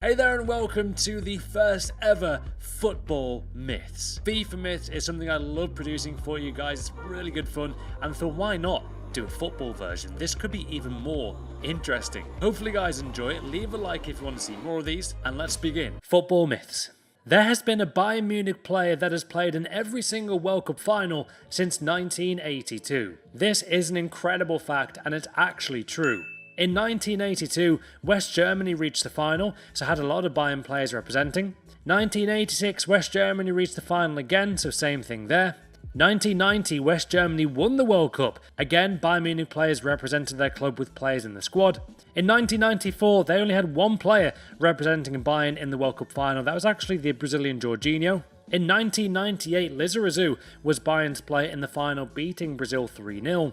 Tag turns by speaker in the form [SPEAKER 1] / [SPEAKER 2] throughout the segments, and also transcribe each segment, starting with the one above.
[SPEAKER 1] Hey there and welcome to the first ever Football Myths. FIFA Myths is something I love producing for you guys. It's really good fun, and thought why not do a football version? This could be even more interesting. Hopefully you guys enjoy it. Leave a like if you want to see more of these, and let's begin. Football Myths. There has been a Bayern Munich player that has played in every single World Cup final since 1982. This is an incredible fact, and it's actually true. In 1982, West Germany reached the final, so had a lot of Bayern players representing. 1986, West Germany reached the final again, so same thing there. 1990, West Germany won the World Cup. Again, Bayern Munich players represented their club with players in the squad. In 1994, they only had one player representing Bayern in the World Cup final. That was actually the Brazilian Jorginho. In 1998, Lizarazu was Bayern's player in the final, beating Brazil 3-0.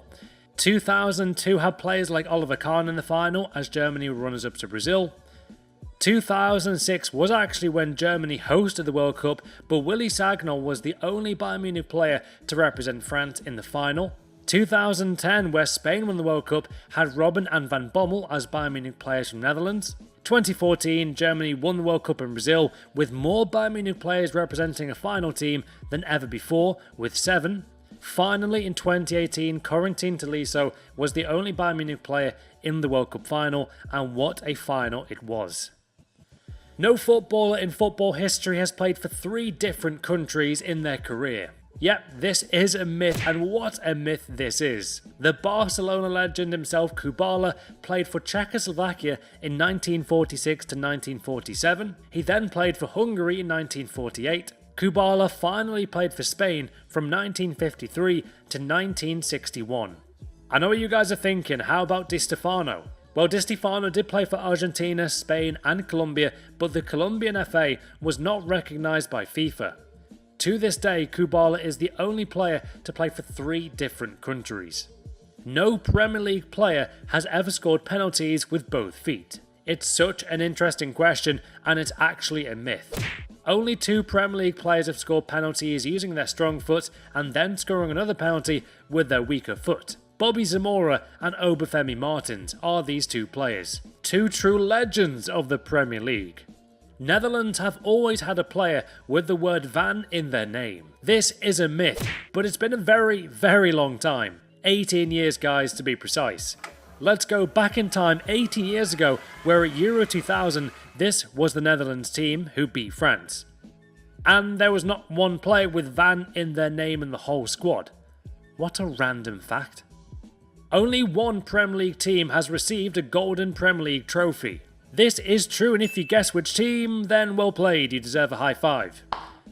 [SPEAKER 1] 2002 had players like Oliver Kahn in the final, as Germany were runners-up to Brazil. 2006 was actually when Germany hosted the World Cup, but Willy Sagnol was the only Bayern Munich player to represent France in the final. 2010, where Spain won the World Cup, had Robben and Van Bommel as Bayern Munich players from Netherlands. 2014, Germany won the World Cup in Brazil, with more Bayern Munich players representing a final team than ever before, with 7. Finally, in 2018, Corentin Tolisso was the only Bayern Munich player in the World Cup final, and what a final it was. No footballer in football history has played for 3 different countries in their career. Yep, this is a myth, and what a myth this is. The Barcelona legend himself, Kubala, played for Czechoslovakia in 1946 to 1947. He then played for Hungary in 1948. Kubala finally played for Spain from 1953 to 1961. I know what you guys are thinking, how about Di Stefano? Well, Di Stefano did play for Argentina, Spain and Colombia, but the Colombian FA was not recognised by FIFA. To this day, Kubala is the only player to play for 3 different countries. No Premier League player has ever scored penalties with both feet. It's such an interesting question, and it's actually a myth. Only 2 Premier League players have scored penalties using their strong foot and then scoring another penalty with their weaker foot. Bobby Zamora and Obafemi Martins are these 2 players. 2 true legends of the Premier League. Netherlands have always had a player with the word Van in their name. This is a myth, but it's been a very, very long time. 18 years, guys, to be precise. Let's go back in time 18 years ago, where at Euro 2000, this was the Netherlands team who beat France. And there was not one player with Van in their name in the whole squad. What a random fact. Only one Premier League team has received a Golden Premier League trophy. This is true, and if you guess which team, then well played, you deserve a high five.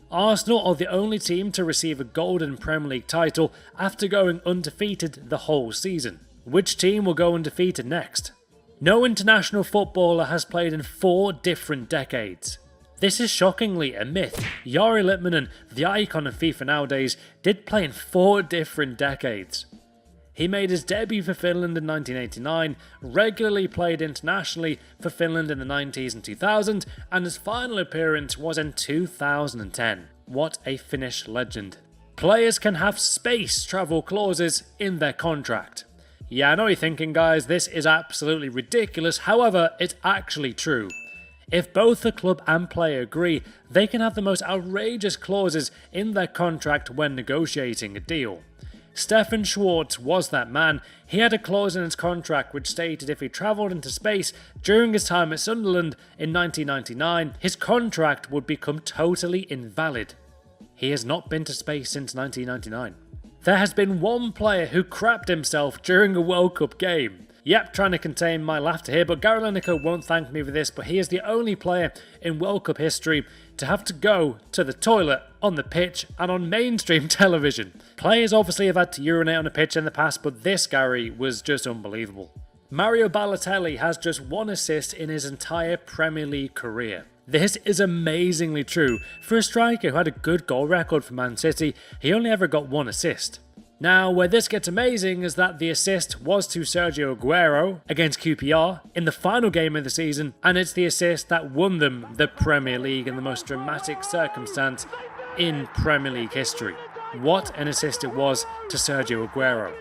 [SPEAKER 1] Arsenal are the only team to receive a Golden Premier League title after going undefeated the whole season. Which team will go undefeated next? No international footballer has played in 4 different decades. This is shockingly a myth. Jari Litmanen, the icon of FIFA nowadays, did play in 4 different decades. He made his debut for Finland in 1989, regularly played internationally for Finland in the 90s and 2000, and his final appearance was in 2010. What a Finnish legend. Players can have space travel clauses in their contract. Yeah, I know you're thinking, guys, this is absolutely ridiculous. However, it's actually true. If both the club and player agree, they can have the most outrageous clauses in their contract when negotiating a deal. Stefan Schwarz was that man. He had a clause in his contract which stated if he travelled into space during his time at Sunderland in 1999, his contract would become totally invalid. He has not been to space since 1999. There has been one player who crapped himself during a World Cup game. Yep, trying to contain my laughter here, but Gary Lineker won't thank me for this, but he is the only player in World Cup history to have to go to the toilet on the pitch and on mainstream television. Players obviously have had to urinate on a pitch in the past, but this, Gary, was just unbelievable. Mario Balotelli has just 1 assist in his entire Premier League career. This is amazingly true. For a striker who had a good goal record for Man City, he only ever got 1 assist. Now, where this gets amazing is that the assist was to Sergio Aguero against QPR in the final game of the season, and it's the assist that won them the Premier League in the most dramatic circumstance in Premier League history. What an assist it was to Sergio Aguero.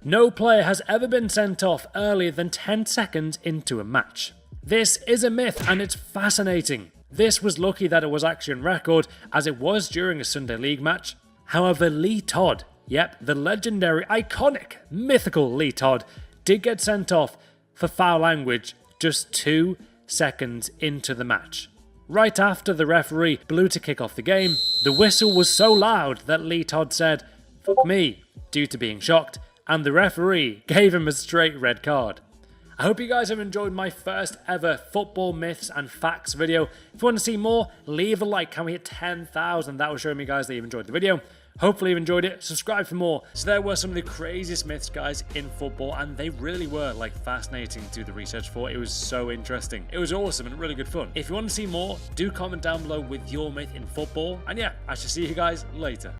[SPEAKER 1] No player has ever been sent off earlier than 10 seconds into a match. This is a myth and it's fascinating. This was lucky that it was actually on record, as it was during a Sunday League match. However, Lee Todd, yep, the legendary, iconic, mythical Lee Todd, did get sent off for foul language just 2 seconds into the match. Right after the referee blew to kick off the game, the whistle was so loud that Lee Todd said, "Fuck me," due to being shocked, and the referee gave him a straight red card. I hope you guys have enjoyed my first ever football myths and facts video. If you want to see more, leave a like. Can we hit 10,000? That will show me, guys, that you've enjoyed the video. Hopefully you've enjoyed it. Subscribe for more. So there were some of the craziest myths, guys, in football, and they really were fascinating to do the research for. It was so interesting. It was awesome and really good fun. If you want to see more, do comment down below with your myth in football. And yeah, I shall see you guys later.